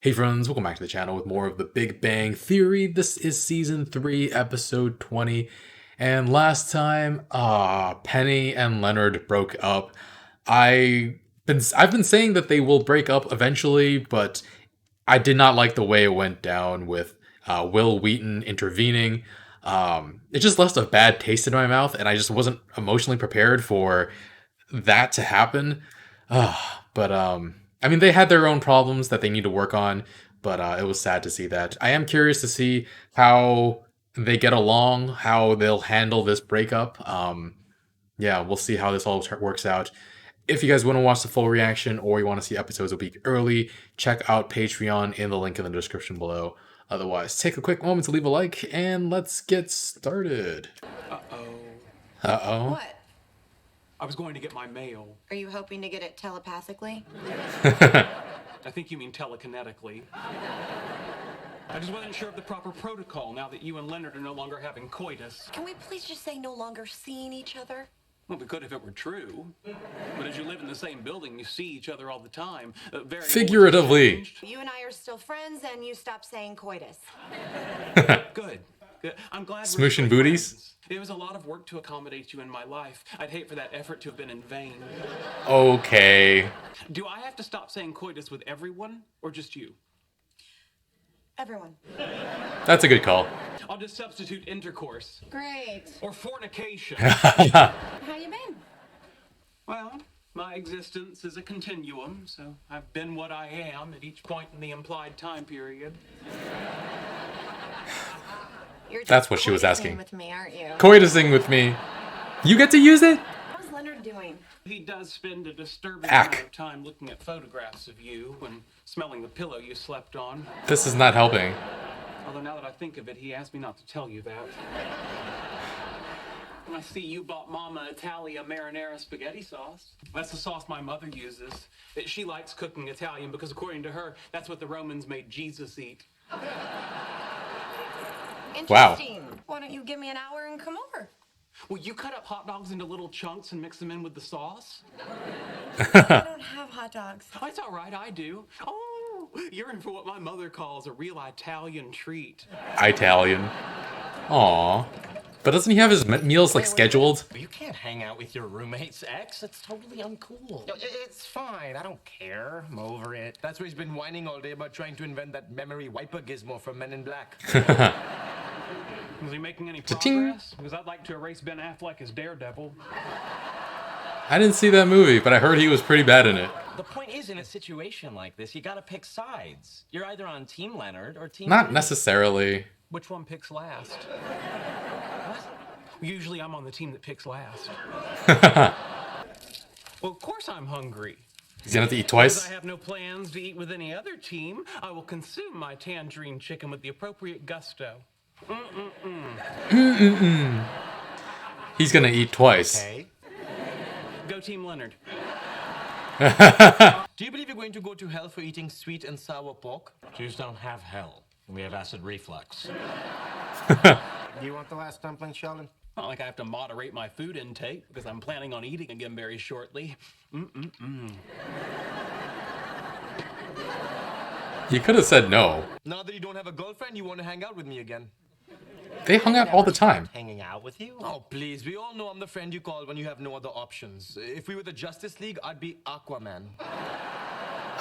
Hey friends, welcome back to the channel with more of the Big Bang Theory. This is season 3, episode 20. And last time, Penny and Leonard broke up. I've been saying that they will break up eventually, but I did not like the way it went down with Will Wheaton intervening. It just left a bad taste in my mouth, and I just wasn't emotionally prepared for that to happen. But I mean, they had their own problems that they need to work on, but it was sad to see that. I am curious to see how they get along, how they'll handle this breakup. Yeah, we'll see how this all works out. If you guys want to watch the full reaction or you want to see episodes a week early, check out Patreon in the link in the description below. Otherwise, take a quick moment to leave a like and let's get started. Uh-oh. What? I was going to get my mail. Are you hoping to get it telepathically? I think you mean telekinetically. I just wasn't sure of the proper protocol now that you and Leonard are no longer having coitus. Can we please just say no longer seeing each other? Well, we could if it were true. But as you live in the same building, you see each other all the time. Very Figuratively. You and I are still friends, and you stop saying coitus. Good. Good. I'm glad Smooshing still booties? friends. It was a lot of work to accommodate you in my life. I'd hate for that effort to have been in vain. Okay. Do I have to stop saying coitus with everyone, or just you? Everyone. That's a good call. I'll just substitute intercourse. Great. Or fornication. How you been? Well, my existence is a continuum, so I've been what I am at each point in the implied time period. You're just That's what she was coitusing asking. with me, aren't you? Coitusing with me. You get to use it? How's Leonard doing? He does spend a disturbing Ack. amount of time looking at photographs of you and smelling the pillow you slept on. This is not helping. Although now that I think of it, he asked me not to tell you that. I see you bought Mama Italia marinara spaghetti sauce. That's the sauce my mother uses. She likes cooking Italian because according to her, that's what the Romans made Jesus eat. Wow. Interesting. Why don't you give me an hour and come over? Will you cut up hot dogs into little chunks and mix them in with the sauce? I don't have hot dogs. Oh, it's all right, I do. Oh, you're in for what my mother calls a real Italian treat. Italian. Aw. But doesn't he have his meals like scheduled? You can't hang out with your roommate's ex. It's totally uncool. It's fine. I don't care. I'm over it. That's why he's been whining all day about trying to invent that memory wiper gizmo from Men in Black. Was he making any Cha-ting. progress? Because I'd like to erase Ben Affleck as Daredevil. I didn't see that movie, but I heard he was pretty bad in it. The point is, in a situation like this, you gotta pick sides. You're either on Team Leonard or Team Not Penny. necessarily. Which one picks last? What? Usually I'm on the team that picks last. Well, of course I'm hungry. He's gonna have to eat As twice. I have no plans to eat with any other team, I will consume my tangerine chicken with the appropriate gusto. He's gonna eat twice. Hey? Go Team Leonard. Do you believe you're going to go to hell for eating sweet and sour pork? Jews don't have hell. We have acid reflux. Do you want the last dumpling, Sheldon? Not like I have to moderate my food intake because I'm planning on eating again very shortly. He could have said no. Now that you don't have a girlfriend, you want to hang out with me again. They hung out all the time. Hanging out with you? Oh, please. We all know I'm the friend you call when you have no other options. If we were the Justice League, I'd be Aquaman.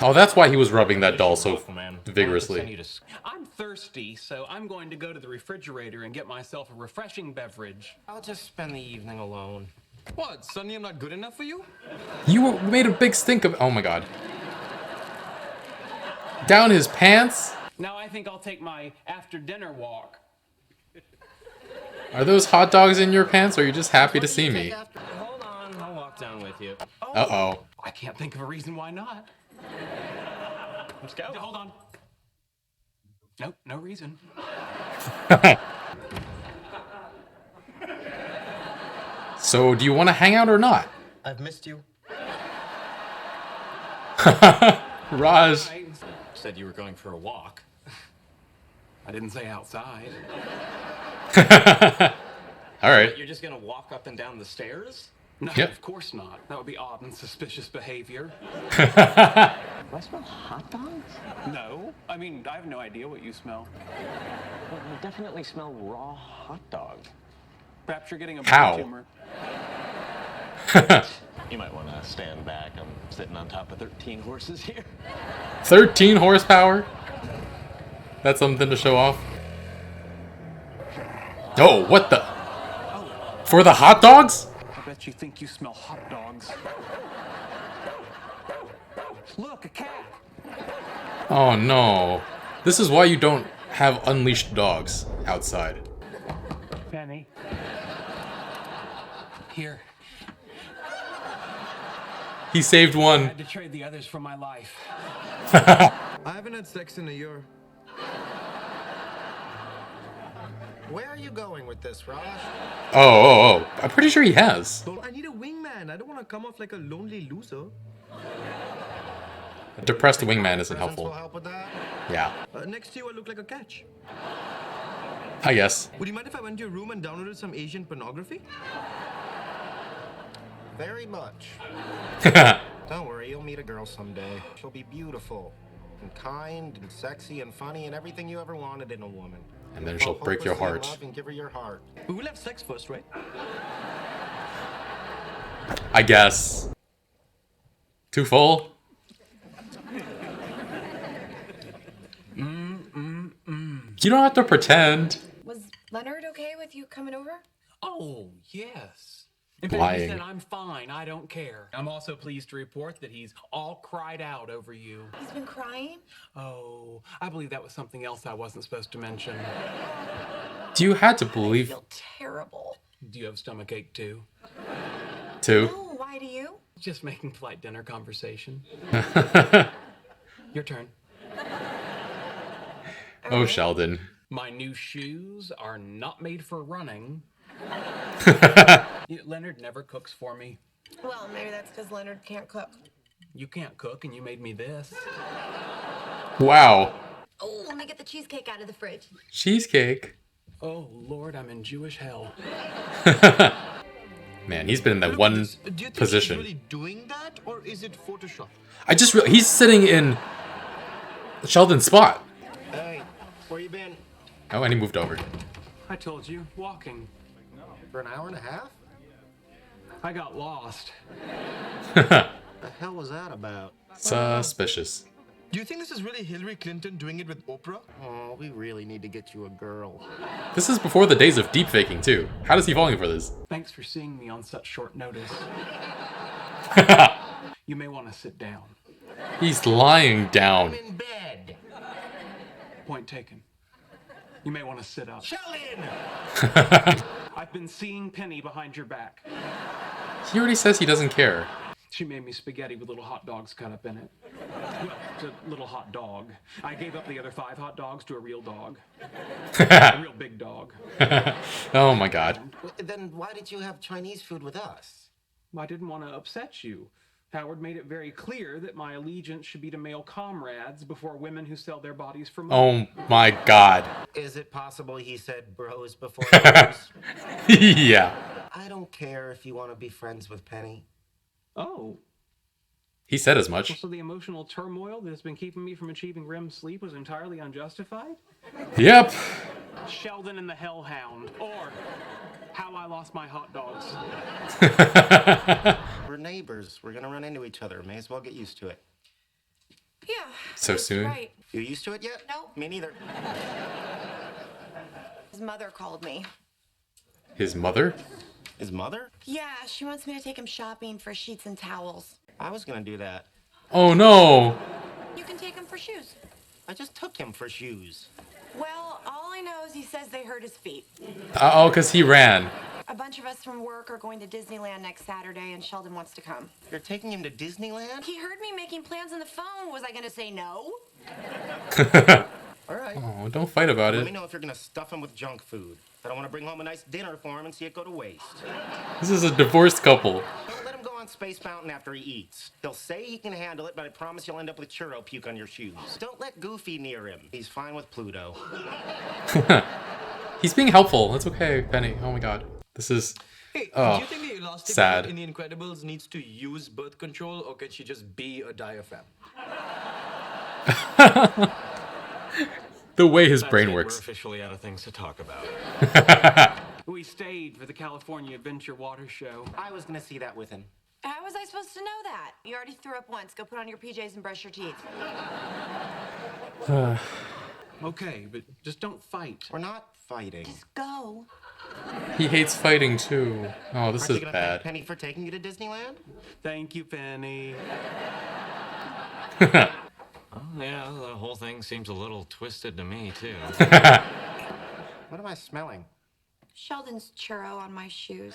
Oh, that's why he was rubbing that doll so Man. vigorously. I'm thirsty, so I'm going to go to the refrigerator and get myself a refreshing beverage. I'll just spend the evening alone. What? Suddenly I'm not good enough for you? You made a big stink of. Oh my god. Down his pants? Now I think I'll take my after-dinner walk. Are those hot dogs in your pants or are you just happy to see me? Hold on, I'll walk down with you. Uh-oh. I can't think of a reason why not. Let's go. Hold on. Nope, no reason. So, do you want to hang out or not? I've missed you. Raj. I Said you were going for a walk. didn't say outside. Alright. You're just gonna walk up and down the stairs? No, Yep. of course not. That would be odd and suspicious behavior. Do I smell hot dogs? No. I mean, I have no idea what you smell. Well, I definitely smell raw hot dog. Perhaps you're getting a How? brain tumor. You might want to stand back. I'm sitting on top of 13 horses here. 13 horsepower? That's something to show off. Oh, what the? For the hot dogs? I bet you think you smell hot dogs. Look, a cat. Oh no. This is why you don't have unleashed dogs outside. Penny. Here. He saved I one. had to trade the others for my life. I haven't had sex in a year. Where are you going with this, Raj? Oh. I'm pretty sure he has. Well, I need a wingman. I don't want to come off like a lonely loser. A depressed wingman isn't Presents will helpful. help with that. Yeah, Next to you, I look like a catch. I guess. Would you mind if I went to your room and downloaded some Asian pornography? Very much. Don't worry, you'll meet a girl someday. She'll be beautiful and kind and sexy and funny and everything you ever wanted in a woman. And then You'll she'll fall break your hopelessly in heart. love and give her your heart. We will have sex first, right? I guess. Too full? You don't have to pretend. Was Leonard okay with you coming over? Oh, yes. In fact, he Lying. said, I'm fine. I don't care. I'm also pleased to report that he's all cried out over you. He's been crying? Oh, I believe that was something else I wasn't supposed to mention. You had to I believe feel terrible. Do you have stomachache too? too. Oh, why do you? Just making polite dinner conversation. Your turn. Oh, Sheldon. My new shoes are not made for running. Leonard never cooks for me. Well, maybe that's because Leonard can't cook. You can't cook and you made me this. Wow. Oh, let me get the cheesecake out of the fridge. Cheesecake. Oh, Lord, I'm in Jewish hell. Man, he's been in that Look, one do you think position. he's really doing that, or is it Photoshop? I just he's sitting in Sheldon's spot. Hey, where you been? Oh, and he moved over. I told you, walking. For an hour and a half? I got lost. The hell was that about? Suspicious. Do you think this is really Hillary Clinton doing it with Oprah? Oh, we really need to get you a girl. This is before the days of deep faking too. How is he falling for this? Thanks for seeing me on such short notice. You may want to sit down. He's lying I'm down. in bed. Point taken. You may want to sit up. Sheldon! I've been seeing Penny behind your back. He already says he doesn't care. She made me spaghetti with little hot dogs cut up in it. Well, it's a little hot dog. I gave up the other 5 hot dogs to a real dog. A real big dog. Oh my god. Then why did you have Chinese food with us? I didn't want to upset you. Howard made it very clear that my allegiance should be to male comrades before women who sell their bodies for money. Oh my god. Is it possible he said bros before bros? Yeah. I don't care if you want to be friends with Penny. Oh, He said as much. so the emotional turmoil that has been keeping me from achieving REM sleep was entirely unjustified? Yep. Sheldon and the Hellhound, or how I lost my hot dogs. We're neighbors. We're gonna run into each other. May as well get used to it. Yeah. So that's soon? Right. You used to it yet? No. Me neither. His mother called me. His mother? His mother? Yeah, she wants me to take him shopping for sheets and towels. I was gonna do that. Oh no. You can take him for shoes. I just took him for shoes. Well, all I know is he says they hurt his feet. Oh, because he ran. A bunch of us from work are going to Disneyland next Saturday, and Sheldon wants to come. You're taking him to Disneyland? He heard me making plans on the phone. Was I going to say no? All right. Oh, don't fight about Let me it. know if you're gonna stuff him with junk food. I don't want to bring home a nice dinner for him and see it go to waste. This is a divorced couple. Don't let him go on Space Mountain after he eats. He'll say he can handle it, but I promise you'll end up with churro puke on your shoes. Don't let Goofy near him. He's fine with Pluto. He's being helpful. That's okay, Penny. Oh my god. This is Hey, Oh, do you think the Elastigirl sad. in The Incredibles needs to use birth control, or can she just be a diaphragm? The way his That's brain it. We're works. officially out of things to talk about. We stayed for the California Adventure Water Show. I was gonna see that with him. How was I supposed to know that? You already threw up once. Go put on your PJs and brush your teeth. Okay, but just don't fight. We're not fighting. Just go. He hates fighting too. Oh, this Aren't is you gonna bad. thank Penny for taking you to Disneyland? Thank you, Penny. Oh, yeah, the whole thing seems a little twisted to me, too. What am I smelling? Sheldon's churro on my shoes.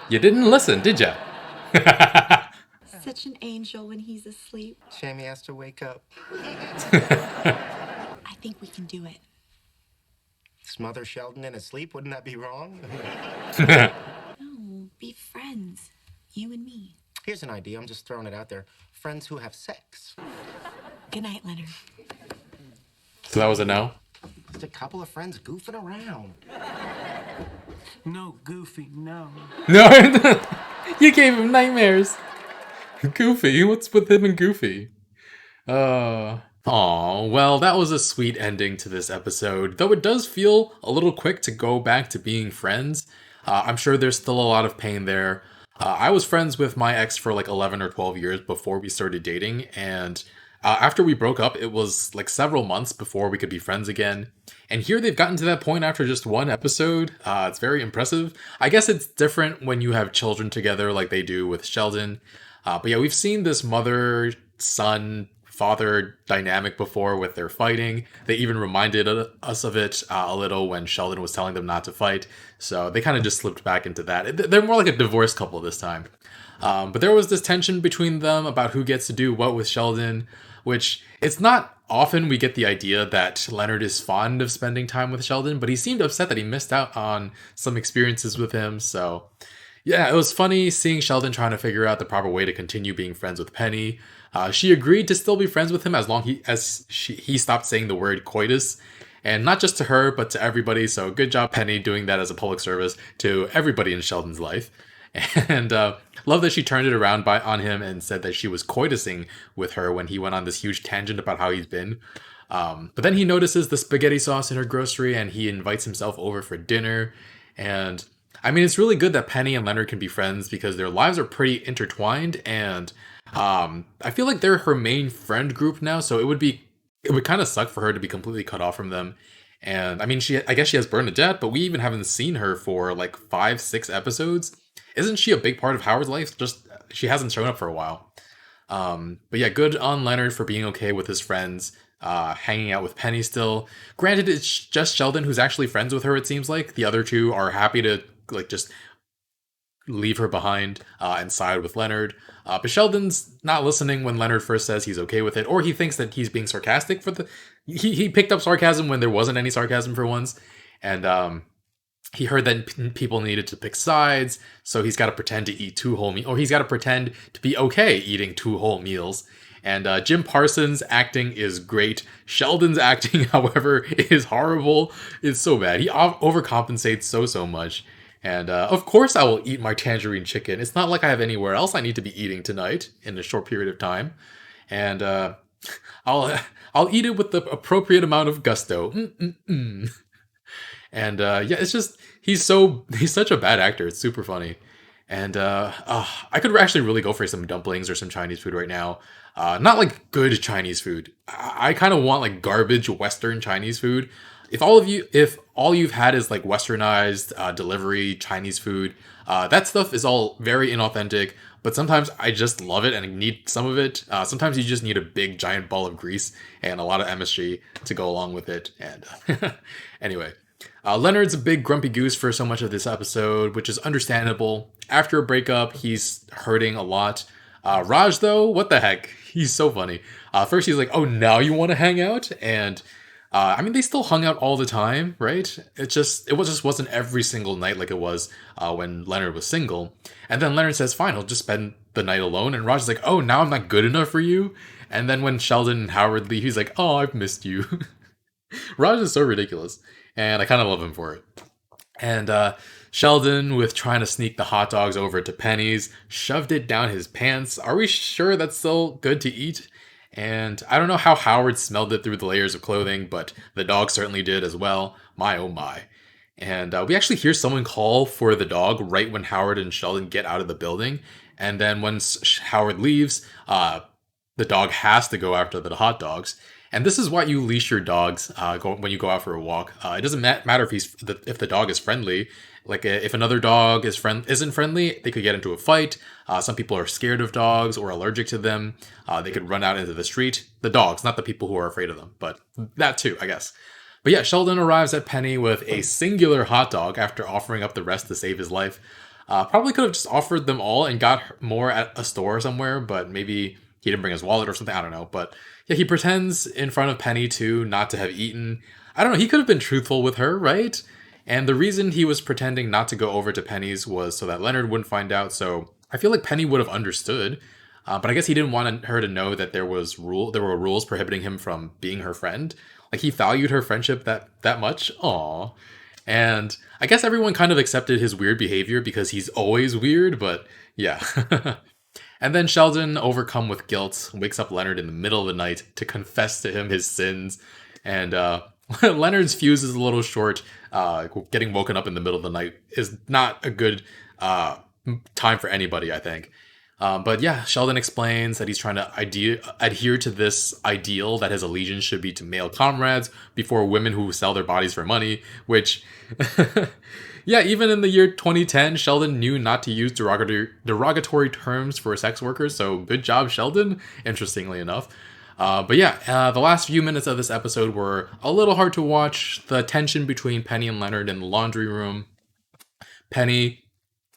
You didn't listen, did ya? Such an angel when he's asleep. Shame he has to wake up. I think we can do it. Smother Sheldon in his sleep, wouldn't that be wrong? No, be friends. You and me. Here's an idea, I'm just throwing it out there. Friends who have sex. Good night, Leonard. So that was a no? Just a couple of friends goofing around. No, Goofy, no. No, you gave him nightmares. Goofy, what's with him and Goofy? Aw, well, that was a sweet ending to this episode, though it does feel a little quick to go back to being friends. I'm sure there's still a lot of pain there. I was friends with my ex for like 11 or 12 years before we started dating, and after we broke up, it was like several months before we could be friends again. And here they've gotten to that point after just one episode. It's very impressive. I guess it's different when you have children together like they do with Sheldon. But yeah, we've seen this mother, son, father dynamic before with their fighting. They even reminded us of it a little when Sheldon was telling them not to fight. So they kind of just slipped back into that. They're more like a divorced couple this time. But there was this tension between them about who gets to do what with Sheldon, which it's not often we get the idea that Leonard is fond of spending time with Sheldon, but he seemed upset that he missed out on some experiences with him. So yeah, it was funny seeing Sheldon trying to figure out the proper way to continue being friends with Penny. She agreed to still be friends with him as long as he stopped saying the word coitus. And not just to her, but to everybody. So good job, Penny, doing that as a public service to everybody in Sheldon's life. And love that she turned it around on him and said that she was coitusing with her when he went on this huge tangent about how he's been. But then he notices the spaghetti sauce in her grocery and he invites himself over for dinner. And I mean, it's really good that Penny and Leonard can be friends because their lives are pretty intertwined. And I feel like they're her main friend group now. So it would kind of suck for her to be completely cut off from them. And I mean, I guess she has Bernadette, but we even haven't seen her for like 5-6 episodes. Isn't she a big part of Howard's life? Just she hasn't shown up for a while. But yeah, good on Leonard for being okay with his friends, hanging out with Penny still. Granted, it's just Sheldon who's actually friends with her, it seems like. The other two are happy to like just leave her behind and side with Leonard. But Sheldon's not listening when Leonard first says he's okay with it, or he thinks that he's being sarcastic for the... He picked up sarcasm when there wasn't any sarcasm for once. And he heard that people needed to pick sides, so he's got to pretend to eat 2 whole meals, or he's got to pretend to be okay eating 2 whole meals. And Jim Parsons' acting is great. Sheldon's acting, however, is horrible. It's so bad. He overcompensates so much. And of course I will eat my tangerine chicken. It's not like I have anywhere else I need to be eating tonight in a short period of time. And I'll eat it with the appropriate amount of gusto. And yeah, it's just he's such a bad actor. It's super funny. And I could actually really go for some dumplings or some Chinese food right now. Not like good Chinese food. I kind of want like garbage Western Chinese food. If all you've had is like westernized delivery Chinese food, that stuff is all very inauthentic. But sometimes I just love it and I need some of it. Sometimes you just need a big giant ball of grease and a lot of MSG to go along with it. And anyway, Leonard's a big grumpy goose for so much of this episode, which is understandable. After a breakup, he's hurting a lot. Raj, though, what the heck? He's so funny. First, he's like, "Oh, now you want to hang out?" And I mean, they still hung out all the time, right? It just wasn't every single night like it was when Leonard was single. And then Leonard says, "Fine, I'll just spend the night alone." And Raj is like, "Oh, now I'm not good enough for you." And then when Sheldon and Howard leave, he's like, "Oh, I've missed you." Raj is so ridiculous, and I kind of love him for it. And Sheldon, with trying to sneak the hot dogs over to Penny's, shoved it down his pants. Are we sure that's still good to eat? And I don't know how Howard smelled it through the layers of clothing, but the dog certainly did as well. My oh my. And we actually hear someone call for the dog right when Howard and Sheldon get out of the building. And then once Howard leaves, the dog has to go after the hot dogs. And this is why you leash your dogs when you go out for a walk. It doesn't matter if the dog is friendly. Like if another dog isn't friendly, they could get into a fight. Some people are scared of dogs or allergic to them. They could run out into the street. The dogs, not the people who are afraid of them, but that too, I guess. But yeah, Sheldon arrives at Penny with a singular hot dog after offering up the rest to save his life. Probably could have just offered them all and got more at a store somewhere, but maybe he didn't bring his wallet or something. I don't know. But yeah, he pretends in front of Penny too not to have eaten. I don't know. He could have been truthful with her, right? And the reason he was pretending not to go over to Penny's was so that Leonard wouldn't find out. So I feel like Penny would have understood. But I guess he didn't want her to know that there were rules prohibiting him from being her friend. Like he valued her friendship that much. Aww. And I guess everyone kind of accepted his weird behavior because he's always weird, but yeah. And then Sheldon, overcome with guilt, wakes up Leonard in the middle of the night to confess to him his sins. And Leonard's fuse is a little short. Getting woken up in the middle of the night is not a good time for anybody, I think. But yeah, Sheldon explains that he's trying to adhere to this ideal that his allegiance should be to male comrades before women who sell their bodies for money, which, yeah, even in the year 2010, Sheldon knew not to use derogatory terms for sex workers, so good job, Sheldon, interestingly enough. But yeah, the last few minutes of this episode were a little hard to watch. The tension between Penny and Leonard in the laundry room. Penny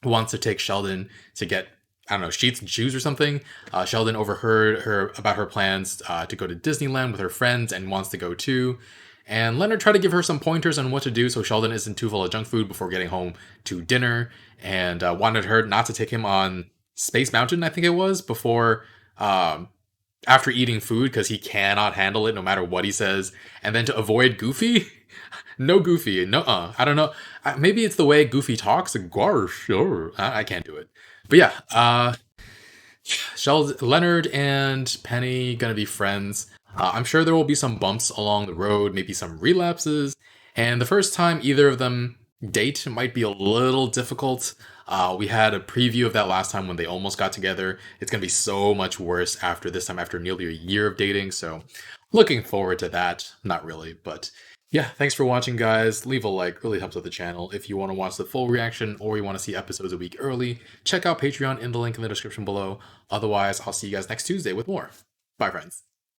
wants to take Sheldon to get, I don't know, sheets and shoes or something. Sheldon overheard her about her plans to go to Disneyland with her friends and wants to go too. And Leonard tried to give her some pointers on what to do so Sheldon isn't too full of junk food before getting home to dinner. And wanted her not to take him on Space Mountain, I think it was, before after eating food because he cannot handle it no matter what he says. And then to avoid Goofy. No Goofy. No, I don't know. Maybe it's the way Goofy talks. Sure. I can't do it. But yeah, Leonard and Penny gonna be friends. I'm sure there will be some bumps along the road, maybe some relapses. And the first time either of them date might be a little difficult. We had a preview of that last time when they almost got together. It's gonna be so much worse after this time, after nearly a year of dating. So looking forward to that. Not really, but yeah, thanks for watching, guys. Leave a like, really helps out the channel. If you want to watch the full reaction or you want to see episodes a week early, check out Patreon in the link in the description below. Otherwise, I'll see you guys next Tuesday with more. Bye, friends.